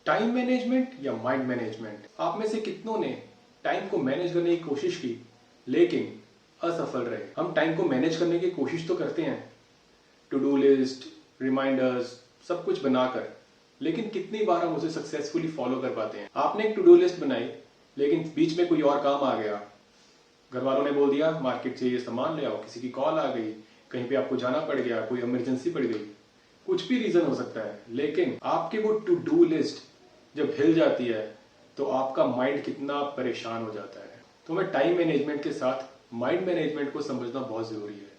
Time management या mind management, आप में से कितनों ने टाइम को मैनेज करने की कोशिश की लेकिन असफल रहे। हम टाइम को मैनेज करने की कोशिश तो करते हैं, टू डू लिस्ट, रिमाइंडर्स, सब कुछ बनाकर, लेकिन कितनी बार हम उसे सक्सेसफुली फॉलो कर पाते हैं। आपने एक टू डू लिस्ट बनाई लेकिन बीच में कोई और काम आ गया, घर वालों ने बोल दिया मार्केट से ये सामान ले आओ, किसी की कॉल आ गई, कहीं पे आपको जाना पड़ गया, कोई इमरजेंसी पड़ गई, कुछ भी रीजन हो सकता है, लेकिन आपकी वो टू डू लिस्ट जब हिल जाती है तो आपका माइंड कितना परेशान हो जाता है। तो हमें टाइम मैनेजमेंट के साथ माइंड मैनेजमेंट को समझना बहुत जरूरी है।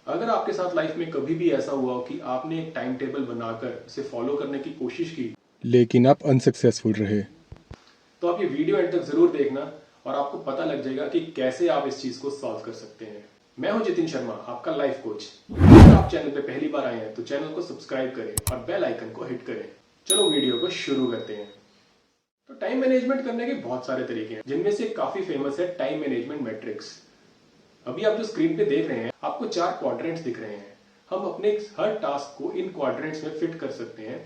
अगर आपके साथ लाइफ में कभी भी ऐसा हुआ हो कि आपने एक टाइम टेबल बनाकर उसे फॉलो करने की कोशिश की लेकिन आप अनसक्सेसफुल रहे, तो आप ये वीडियो एंड तक जरूर देखना और आपको पता लग जाएगा कि कैसे आप इस चीज को सॉल्व कर सकते हैं। मैं हूं जितिन शर्मा, आपका लाइफ कोच। अगर आप चैनल पे पहली बार आए हैं तो चैनल को सब्सक्राइब करें और बेल आइकन को हिट करें। चलो वीडियो को शुरू करते हैं। तो टाइम मैनेजमेंट करने के बहुत सारे तरीके हैं, जिनमें से काफी फेमस है टाइम मैनेजमेंट मैट्रिक्स। अभी आप जो स्क्रीन पे देख रहे हैं, आपको 4 क्वाड्रेंट्स दिख रहे हैं। हम अपने हर टास्क को इन क्वाड्रेंट्स में फिट कर सकते हैं।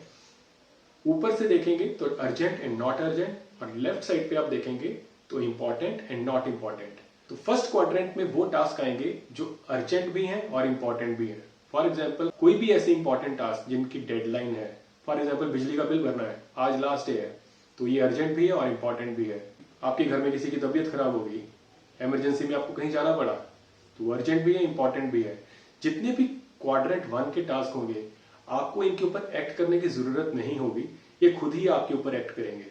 ऊपर से देखेंगे तो अर्जेंट एंड नॉट अर्जेंट, और लेफ्ट साइड पे आप देखेंगे तो इंपॉर्टेंट एंड नॉट इंपॉर्टेंट। तो फर्स्ट क्वाड्रेंट में वो टास्क आएंगे जो अर्जेंट भी हैं और इंपॉर्टेंट भी है। फॉर एग्जाम्पल कोई भी ऐसे इंपॉर्टेंट टास्क जिनकी डेडलाइन है, फॉर एग्जाम्पल बिजली का बिल भरना है, आज लास्ट डे है, तो ये अर्जेंट भी है और इंपॉर्टेंट भी है। आपके घर में किसी की तबीयत खराब होगी, इमरजेंसी में आपको कहीं जाना पड़ा, तो अर्जेंट भी है, इंपॉर्टेंट भी है। जितने भी क्वाड्रेंट 1 के टास्क होंगे, आपको इनके ऊपर एक्ट करने की जरूरत नहीं होगी, ये खुद ही आपके ऊपर एक्ट करेंगे।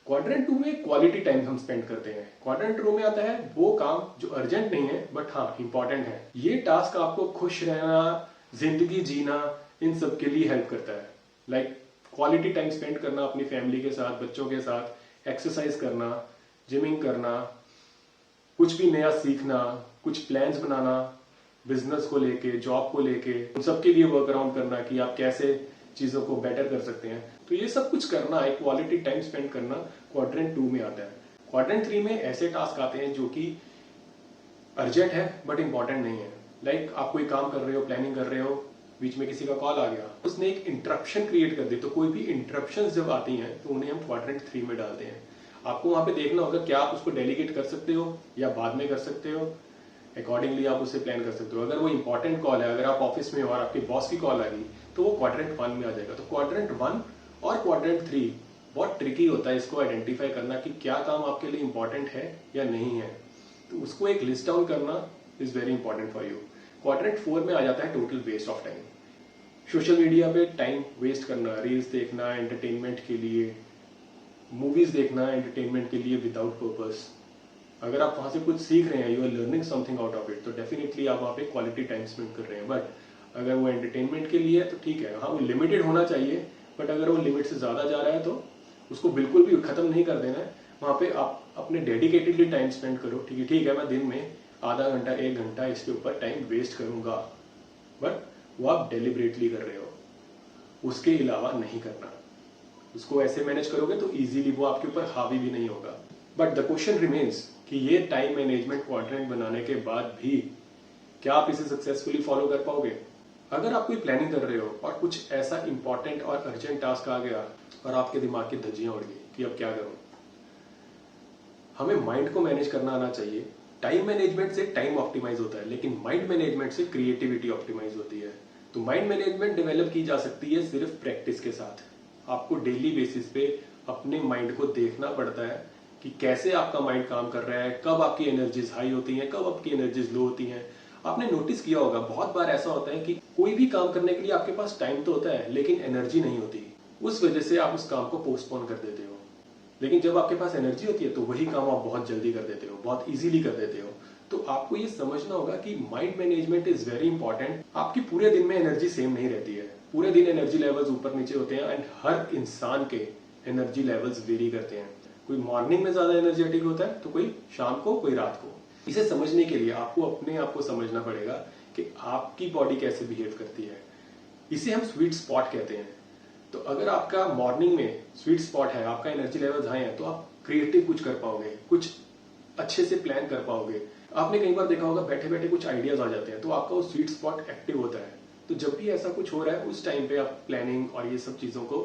क्वाड्रेंट 2 में क्वालिटी टाइम हम स्पेंड करते हैं। क्वाड्रेंट 2 में आता है वो काम जो अर्जेंट नहीं है बट हाँ इंपॉर्टेंट है। ये टास्क आपको खुश रहना, जिंदगी जीना, इन सब के लिए हेल्प करता है। लाइक क्वालिटी टाइम स्पेंड करना अपनी फैमिली के साथ, बच्चों के साथ, एक्सरसाइज करना, जिमिंग करना, कुछ भी नया सीखना, कुछ प्लान्स बनाना, बिजनेस को लेके, जॉब को लेके, उन सब के लिए वर्क अराउंड करना कि आप कैसे चीजों को बेटर कर सकते हैं। तो ये सब कुछ करना, एक क्वालिटी टाइम स्पेंड करना क्वाड्रेंट 2 में आता है। क्वाड्रेंट 3 में ऐसे टास्क आते हैं जो कि अर्जेंट है बट इंपॉर्टेंट नहीं है। लाइक आप कोई काम कर रहे हो, प्लानिंग कर रहे हो, बीच में किसी का कॉल आ गया, उसने एक इंटरप्शन क्रिएट कर दी। तो कोई भी इंटरप्शन जब आती हैं तो उन्हें हम क्वाड्रेंट 3 में डालते हैं। आपको वहां पे देखना होगा क्या आप उसको डेलीगेट कर सकते हो या बाद में कर सकते हो, अकॉर्डिंगली आप उसे प्लान कर सकते हो। अगर वो इंपॉर्टेंट कॉल है, अगर आप ऑफिस में हो और आपके बॉस की कॉल आ गई, तो वो क्वाड्रेंट 1 में आ जाएगा। तो क्वाड्रेंट 1 और क्वाड्रेंट 3 बहुत ट्रिकी होता है इसको आइडेंटिफाई करना कि क्या काम आपके लिए इंपॉर्टेंट है या नहीं है। तो उसको एक लिस्ट डाउन करना is very important for you. Quadrant 4 में आ जाता है total waste of time. Social media पे टाइम वेस्ट करना, रील्स देखना एंटरटेनमेंट के लिए, मूवीज देखना एंटरटेनमेंट के लिए विदाउट पर्पस। अगर आप वहां से कुछ सीख रहे हैं, you are learning something out of it, तो डेफिनेटली आप वहां पे क्वालिटी टाइम स्पेंड कर रहे हैं। बट अगर वो एंटरटेनमेंट के लिए है तो ठीक है, हाँ वो लिमिटेड होना चाहिए, बट अगर वो लिमिट से ज्यादा जा रहा है तो उसको बिल्कुल भी खत्म नहीं कर देना है। वहां पे आप अपने डेडिकेटेडली टाइम स्पेंड करो। ठीक है मैं दिन में आधा घंटा 1 घंटा इसके ऊपर टाइम वेस्ट करूंगा, बट वो आप डेलिबरेटली कर रहे हो, उसके अलावा नहीं करना। उसको ऐसे मैनेज करोगे तो इजीली वो आपके ऊपर हावी भी नहीं होगा। बट द क्वेश्चन रिमेन्स कि ये टाइम मैनेजमेंट क्वाड्रेंट बनाने के बाद भी क्या आप इसे सक्सेसफुली फॉलो कर पाओगे? अगर आप कोई प्लानिंग कर रहे हो और कुछ ऐसा इंपॉर्टेंट और अर्जेंट टास्क आ गया और आपके दिमाग की धज्जियां उड़ गई कि अब क्या करूं, हमें माइंड को मैनेज करना आना चाहिए। टाइम मैनेजमेंट से टाइम ऑप्टिमाइज होता है, लेकिन माइंड मैनेजमेंट से क्रिएटिविटी ऑप्टिमाइज होती है। तो माइंड मैनेजमेंट डेवलप की जा सकती है सिर्फ प्रैक्टिस के साथ। आपको डेली बेसिस पे अपने माइंड को देखना पड़ता है कि कैसे आपका माइंड काम कर रहा है, कब आपकी एनर्जीज हाई होती हैं, कब आपकी एनर्जीज लो होती हैं। आपने नोटिस किया होगा बहुत बार ऐसा होता है कि कोई भी काम करने के लिए आपके पास टाइम तो होता है लेकिन एनर्जी नहीं होती। उस वजह से आप उस काम को पोस्टपोन कर देते हो। लेकिन जब आपके पास एनर्जी होती है तो वही काम आप बहुत जल्दी कर देते हो, बहुत इजीली कर देते हो। तो आपको ये समझना होगा कि mind management is very important. आपकी पूरे दिन में एनर्जी सेम नहीं रहती है, पूरे दिन एनर्जी लेवल्स ऊपर नीचे होते हैं एंड हर इंसान के एनर्जी लेवल्स वेरी करते हैं। कोई मॉर्निंग में ज्यादा एनर्जेटिक होता है तो कोई शाम को, कोई रात को। इसे समझने के लिए आपको अपने आप को समझना पड़ेगा कि आपकी बॉडी कैसे बिहेव करती है। इसे हम स्वीट स्पॉट कहते हैं। तो अगर आपका मॉर्निंग में स्वीट स्पॉट है, आपका एनर्जी लेवल्स हाई है, तो आप क्रिएटिव कुछ कर पाओगे, कुछ अच्छे से प्लान कर पाओगे। आपने कई बार देखा होगा बैठे बैठे कुछ आइडियाज आ जाते हैं, तो आपका वो स्वीट स्पॉट एक्टिव होता है। तो जब भी ऐसा कुछ हो रहा है उस टाइम पे आप प्लानिंग और ये सब चीजों को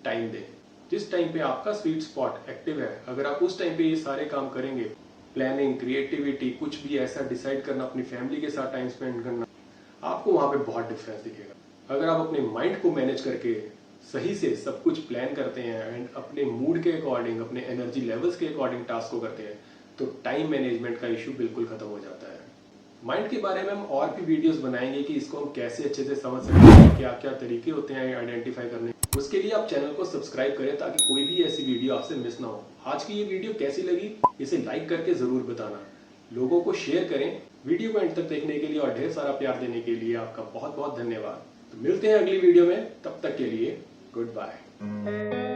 टाइम दें। जिस टाइम पे आपका स्वीट स्पॉट एक्टिव है, अगर आप उस टाइम पे ये सारे काम करेंगे, प्लानिंग, क्रिएटिविटी, कुछ भी ऐसा डिसाइड करना, अपनी फैमिली के साथ टाइम स्पेंड करना, आपको वहां पे बहुत डिफरेंस दिखेगा। अगर आप अपने माइंड को मैनेज करके सही से सब कुछ प्लान करते हैं एंड अपने मूड के अकॉर्डिंग, अपने एनर्जी लेवल्स के अकॉर्डिंग टास्क को करते हैं, तो टाइम मैनेजमेंट का इश्यू बिल्कुल खत्म हो जाता है। माइंड के बारे में हम और भी वीडियोस बनाएंगे कि इसको हम कैसे अच्छे से समझ सकते हैं, क्या क्या तरीके होते हैं आइडेंटिफाई करने। उसके लिए आप चैनल को सब्सक्राइब करें ताकि कोई भी ऐसी वीडियो आपसे मिस ना हो। आज की ये वीडियो कैसी लगी इसे लाइक करके जरूर बताना, लोगों को शेयर करें। वीडियो को एंड तक देखने के लिए और ढेर सारा प्यार देने के लिए आपका बहुत बहुत धन्यवाद। तो मिलते हैं अगली वीडियो में, तब तक के लिए गुड बाय।